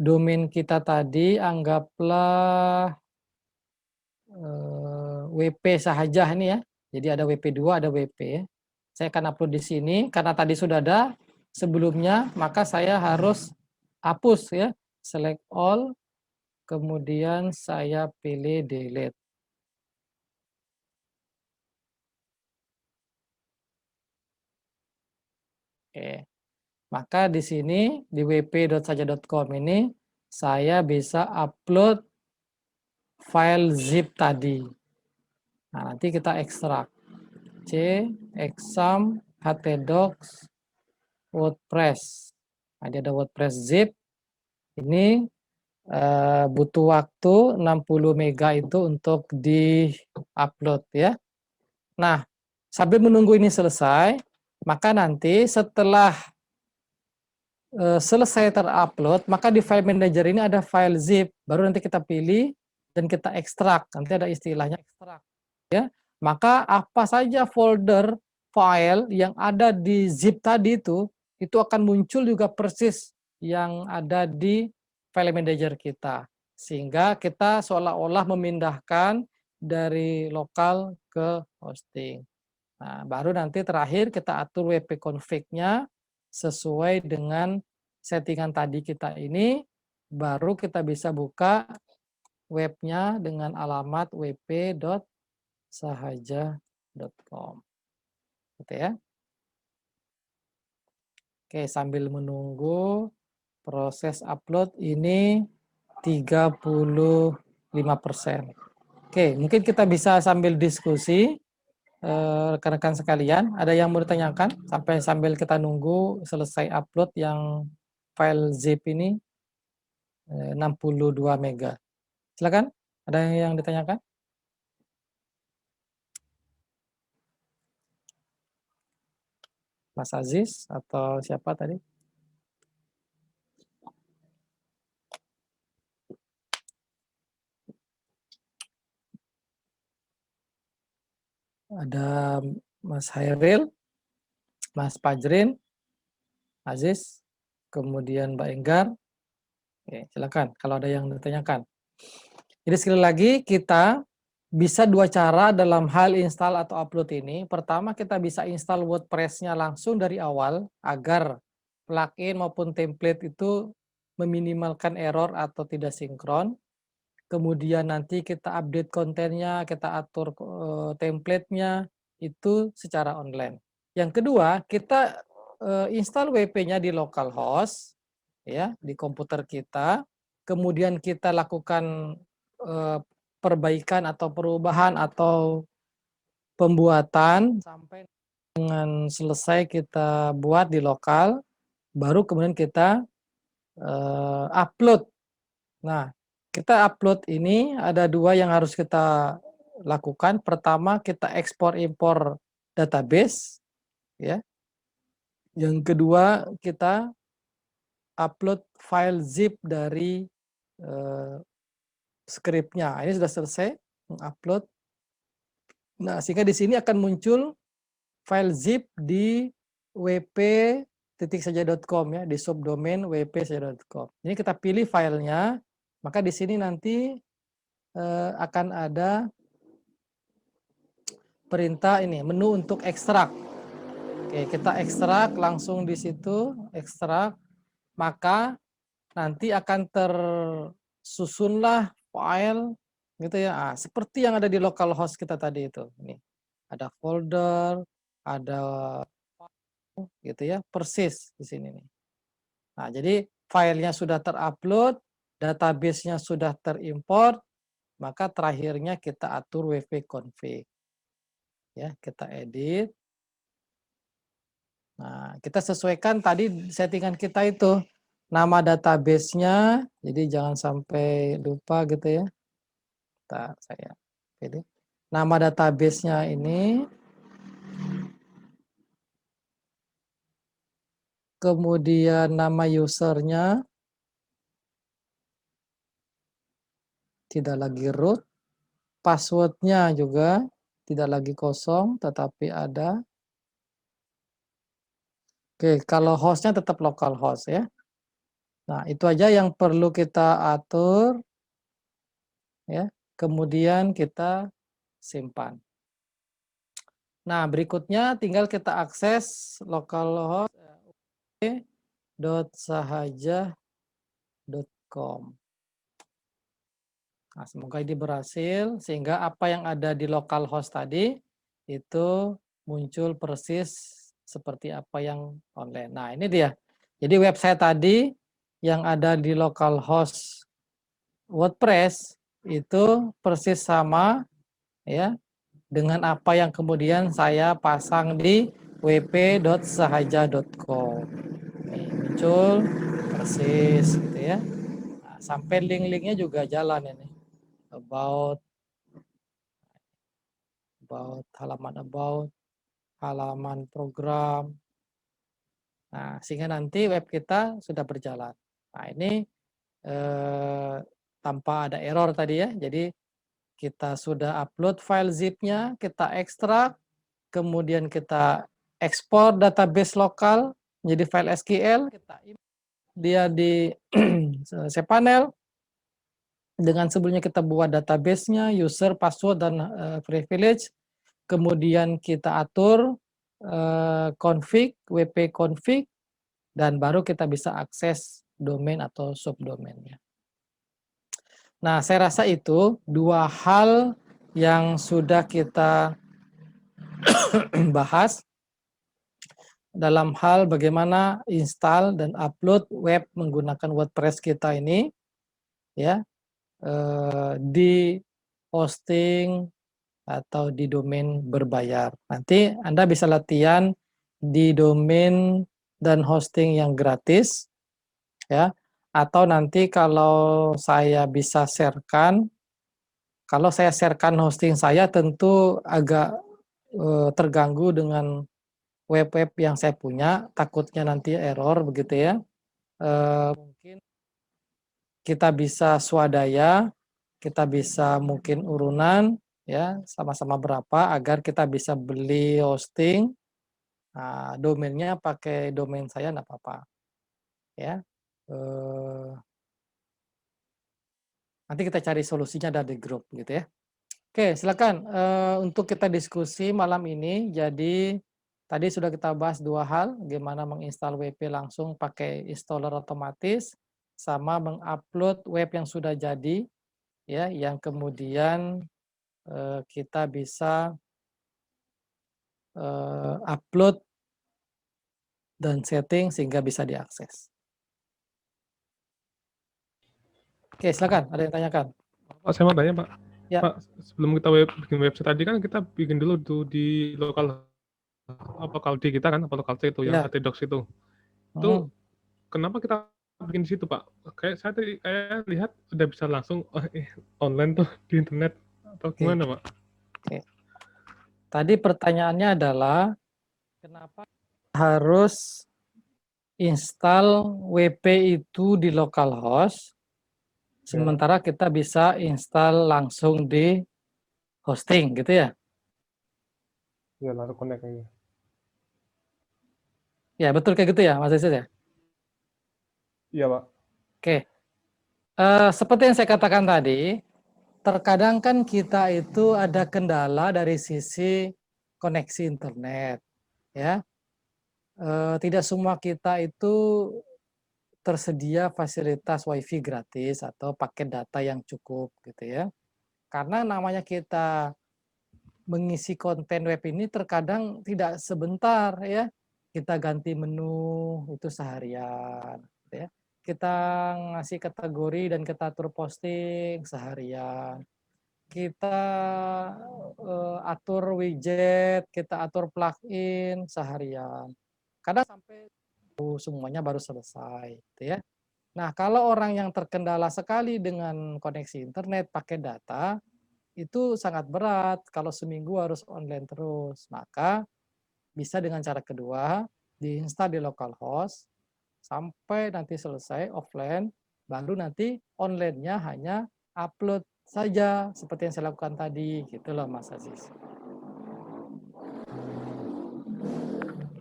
domain kita tadi anggaplah WP saja ini ya. Jadi ada WP2, ada WP. Saya akan upload di sini karena tadi sudah ada sebelumnya, maka saya harus hapus ya. Select all, kemudian saya pilih delete. Oke. Maka di sini di wp.saja.com ini saya bisa upload file zip tadi. Nah, nanti kita ekstrak. C, exam, htdocs, WordPress. Nah, ada WordPress zip. Ini butuh waktu 60 mega itu untuk di-upload ya. Nah, sambil menunggu ini selesai, maka nanti setelah selesai terupload, maka di file manager ini ada file zip, baru nanti kita pilih dan kita ekstrak. Nanti ada istilahnya ekstrak, ya. Maka apa saja folder file yang ada di zip tadi itu akan muncul juga persis yang ada di file manager kita. Sehingga kita seolah-olah memindahkan dari lokal ke hosting. Nah, baru nanti terakhir kita atur wp config-nya sesuai dengan settingan tadi kita ini, baru kita bisa buka webnya dengan alamat wp.sahaja.com. Gitu ya. Oke, sambil menunggu proses upload ini 35%. Oke, mungkin kita bisa sambil diskusi. Rekan-rekan sekalian, ada yang mau ditanyakan sambil kita nunggu selesai upload yang file zip ini 62 mega. Silakan, ada yang ditanyakan? Mas Aziz atau siapa tadi? Ada Mas Hairil, Mas Pajrin, Aziz, kemudian Mbak Enggar. Oke, silakan kalau ada yang ditanyakan. Jadi sekali lagi kita bisa dua cara dalam hal install atau upload ini. Pertama kita bisa install WordPress-nya langsung dari awal agar plugin maupun template itu meminimalkan error atau tidak sinkron. Kemudian nanti kita update kontennya, kita atur template-nya itu secara online. Yang kedua, kita install WP-nya di localhost ya, di komputer kita. Kemudian kita lakukan perbaikan atau perubahan atau pembuatan sampai dengan selesai kita buat di lokal, baru kemudian kita upload. Nah, kita upload ini ada dua yang harus kita lakukan. Pertama, kita ekspor impor database, ya. Yang kedua, kita upload file zip dari skripnya. Ini sudah selesai mengupload. Nah, sehingga di sini akan muncul file zip di wp.saja.com ya, di subdomain wp.saja.com. Ini kita pilih filenya, maka di sini nanti akan ada perintah ini, menu untuk ekstrak. Oke, kita ekstrak langsung di situ, ekstrak, maka nanti akan tersusunlah file gitu ya. Seperti yang ada di localhost kita tadi itu. Ini ada folder, ada gitu ya, persis di sini nih. Nah, jadi filenya sudah terupload, database-nya sudah terimport, maka terakhirnya kita atur wp config. Ya, kita edit. Nah, kita sesuaikan tadi settingan kita itu. Nama database-nya, jadi jangan sampai lupa gitu ya. Saya pilih. Nama database-nya ini. Kemudian nama usernya. Tidak lagi root. Password-nya juga tidak lagi kosong, tetapi ada. Oke, kalau host-nya tetap localhost ya. Nah, itu aja yang perlu kita atur. Ya, kemudian kita simpan. Nah, berikutnya tinggal kita akses localhost.sahaja.com. Nah, semoga ini berhasil sehingga apa yang ada di localhost tadi itu muncul persis seperti apa yang online. Nah, ini dia. Jadi website tadi yang ada di localhost WordPress itu persis sama ya dengan apa yang kemudian saya pasang di wp.sahaja.com. Muncul persis gitu ya. Nah, sampai link-linknya juga jalan ini. About, halaman program. Nah, sehingga nanti web kita sudah berjalan. Nah, ini tanpa ada error tadi ya. Jadi kita sudah upload file zip-nya, kita ekstrak, kemudian kita ekspor database lokal menjadi file SQL, kita dia di cPanel. Dengan sebelumnya kita buat database-nya, user, password, dan privilege. Kemudian kita atur config, wp config, dan baru kita bisa akses domain atau subdomainnya. Nah, saya rasa itu dua hal yang sudah kita bahas dalam hal bagaimana install dan upload web menggunakan WordPress kita ini, ya, di hosting atau di domain berbayar. Nanti Anda bisa latihan di domain dan hosting yang gratis, ya. Atau nanti kalau saya bisa sharekan, kalau saya sharekan hosting saya tentu agak terganggu dengan web-web yang saya punya, takutnya nanti error begitu ya. Mungkin kita bisa swadaya, kita bisa mungkin urunan ya, sama-sama berapa agar kita bisa beli hosting Nah, domainnya pakai domain saya enggak apa-apa, ya. Nanti kita cari solusinya dari grup gitu ya. Oke, silakan, untuk kita diskusi malam ini. Jadi tadi sudah kita bahas 2 hal, gimana menginstal WP langsung pakai installer otomatis, sama mengupload web yang sudah jadi, ya, yang kemudian, kita bisa, upload dan setting sehingga bisa diakses. Oke, silakan, ada yang tanyakan? Pak, saya mau tanya, Pak. Ya. Pak, sebelum kita bikin website tadi kan kita bikin dulu tuh di lokal kalau di kita kan, lokalhost itu yang Ya. htdocs itu. Itu Mhm. kenapa kita bikin di situ, Pak? Kayak saya tadi lihat udah bisa langsung online tuh di internet atau Oke. gimana, Pak? Oke. Tadi pertanyaannya adalah kenapa harus install WP itu di localhost, sementara kita bisa install langsung di hosting gitu ya? Ya, langsung connect aja. Ya betul kayak gitu ya Mas Isid ya? Iya, Pak. Oke, seperti yang saya katakan tadi, terkadang kan kita itu ada kendala dari sisi koneksi internet, ya. Tidak semua kita itu tersedia fasilitas WiFi gratis atau paket data yang cukup gitu ya. Karena namanya kita mengisi konten web ini terkadang tidak sebentar ya. Kita ganti menu itu seharian gitu ya. Kita ngasih kategori dan kita atur posting seharian. Kita atur widget, kita atur plugin seharian. Kadang sampai semuanya baru selesai gitu ya. Nah, kalau orang yang terkendala sekali dengan koneksi internet pakai data, itu sangat berat kalau seminggu harus online terus. Maka bisa dengan cara kedua, diinstal di localhost sampai nanti selesai offline, baru nanti online-nya hanya upload saja seperti yang saya lakukan tadi, gitu loh Mas Aziz.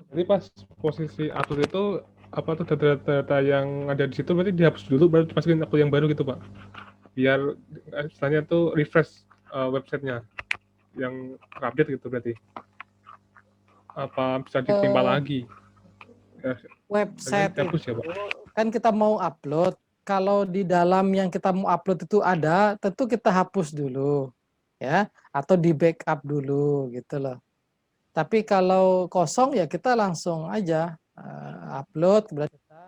Jadi pas posisi upload itu apa tuh data-data yang ada di situ berarti dihapus dulu baru dimasukin upload yang baru gitu, Pak? Biar istilahnya tuh refresh websitenya yang update gitu berarti. Apa bisa ditimpa lagi? Website Dihapus ya, itu Pak? kan kita mau upload, kalau di dalam yang kita mau upload itu ada, tentu kita hapus dulu ya, atau di backup dulu gitu loh. Tapi kalau kosong ya kita langsung aja upload, kemudian kita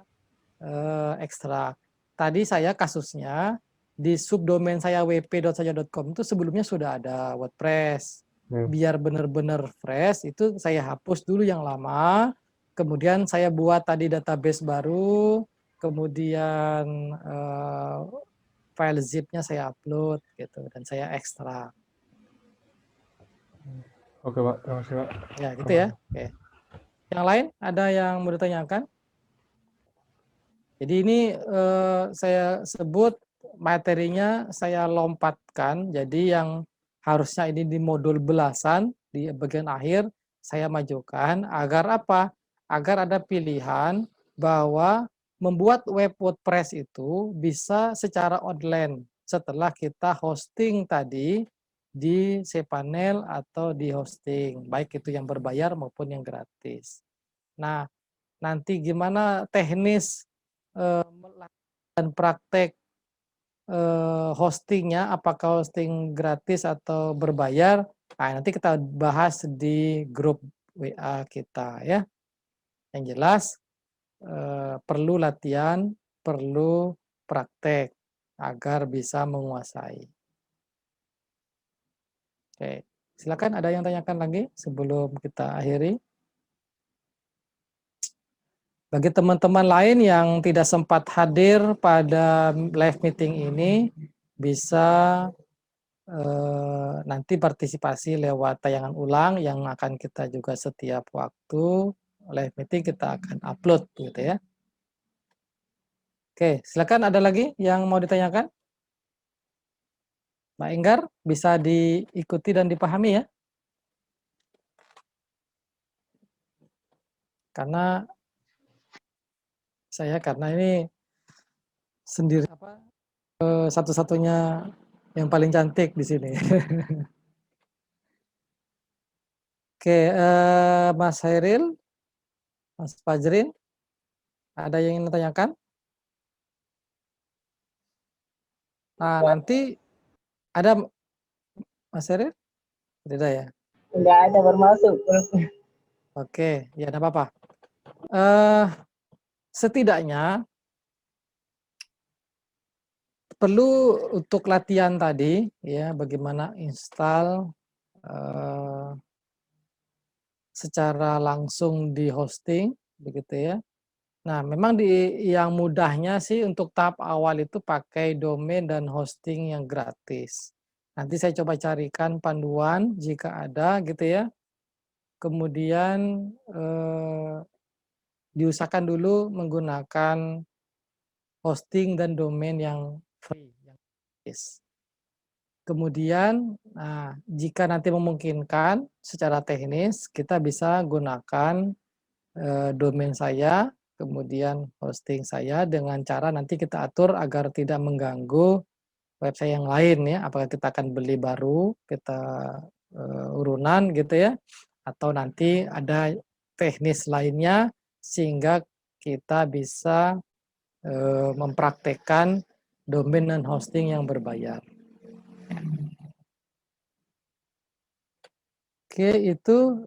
ekstrak. Tadi saya kasusnya di subdomain saya wp.saja.com itu sebelumnya sudah ada WordPress. Biar benar-benar fresh itu saya hapus dulu yang lama, kemudian saya buat tadi database baru, kemudian file zip-nya saya upload gitu dan saya ekstrak. Oke, Pak. Terima kasih, Pak. Ya, gitu ya. Oke. Yang lain ada yang mau ditanyakan? Jadi ini saya sebut materinya saya lompatkan, jadi yang harusnya ini di modul belasan, di bagian akhir saya majukan agar apa? Agar ada pilihan bahwa membuat web WordPress itu bisa secara online setelah kita hosting tadi di cPanel atau di hosting, baik itu yang berbayar maupun yang gratis. Nah, nanti gimana teknis melakukan praktek hostingnya, apakah hosting gratis atau berbayar, nah nanti kita bahas di grup WA kita ya. Yang jelas perlu latihan, perlu praktek agar bisa menguasai. Oke, silakan ada yang tanyakan lagi sebelum kita akhiri. Bagi teman-teman lain yang tidak sempat hadir pada live meeting ini, bisa nanti partisipasi lewat tayangan ulang yang akan kita juga setiap waktu live meeting kita akan upload gitu ya. Oke, silakan ada lagi yang mau ditanyakan? Mbak Enggar, bisa diikuti dan dipahami ya? karena ini sendiri satu-satunya yang paling cantik di sini. Oke, Mas Hairil, Mas Fajrin, ada yang ingin ditanyakan? Nah, nanti ada Mas Hairil? Tidak ya? Enggak ada bermasuk. Oke, ya tidak apa-apa. Setidaknya perlu untuk latihan tadi, ya, bagaimana install secara langsung di hosting, begitu ya. Nah, memang yang mudahnya sih untuk tahap awal itu pakai domain dan hosting yang gratis. Nanti saya coba carikan panduan jika ada, gitu ya. Kemudian diusahakan dulu menggunakan hosting dan domain yang free, yang gratis. Kemudian, nah, jika nanti memungkinkan secara teknis, kita bisa gunakan domain saya, kemudian hosting saya dengan cara nanti kita atur agar tidak mengganggu website yang lain ya. Apakah kita akan beli baru, kita urunan gitu ya, atau nanti ada teknis lainnya sehingga kita bisa mempraktekkan domain dan hosting yang berbayar. Oke, itu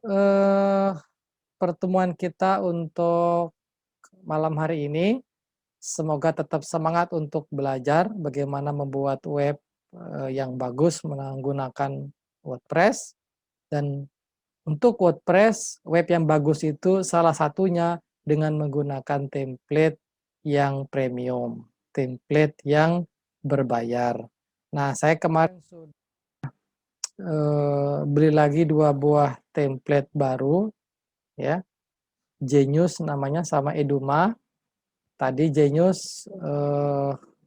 pertemuan kita untuk malam hari ini. Semoga tetap semangat untuk belajar bagaimana membuat web yang bagus menggunakan WordPress. Dan untuk WordPress, web yang bagus itu salah satunya dengan menggunakan template yang premium, template yang berbayar. Nah, saya kemarin sudah beli lagi 2 buah template baru, ya, Genius namanya sama Eduma. Tadi Genius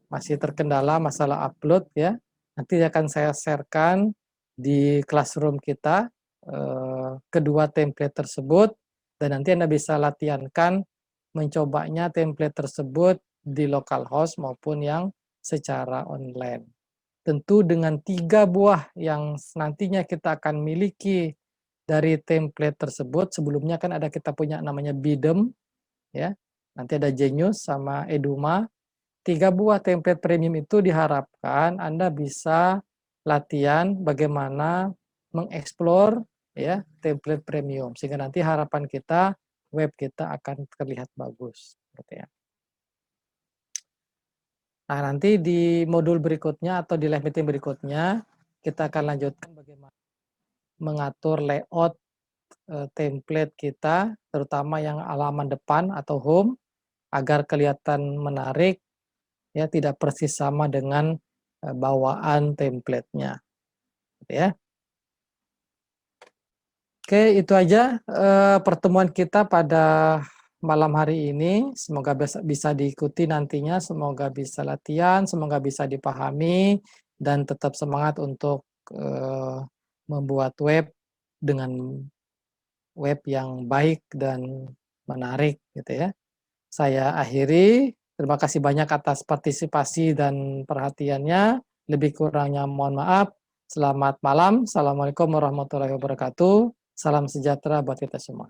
masih terkendala masalah upload ya. Nanti akan saya sharekan di classroom kita kedua template tersebut, dan nanti Anda bisa latihankan mencobanya template tersebut di localhost maupun yang secara online. Tentu dengan 3 buah yang nantinya kita akan miliki dari template tersebut. Sebelumnya kan ada kita punya namanya Bidem, ya. Nanti ada Genius sama Eduma. 3 buah template premium itu diharapkan Anda bisa latihan bagaimana mengeksplor ya template premium sehingga nanti harapan kita web kita akan terlihat bagus gitu ya. Nah, nanti di modul berikutnya atau di live meeting berikutnya kita akan lanjutkan bagaimana mengatur layout template kita, terutama yang halaman depan atau home, agar kelihatan menarik, ya, tidak persis sama dengan bawaan template-nya, gitu ya. Oke, itu aja pertemuan kita pada malam hari ini. Semoga bisa diikuti nantinya, semoga bisa latihan, semoga bisa dipahami, dan tetap semangat untuk membuat web dengan web yang baik dan menarik, gitu ya. Saya akhiri, terima kasih banyak atas partisipasi dan perhatiannya. Lebih kurangnya mohon maaf. Selamat malam. Assalamualaikum warahmatullahi wabarakatuh. Salam sejahtera buat kita semua.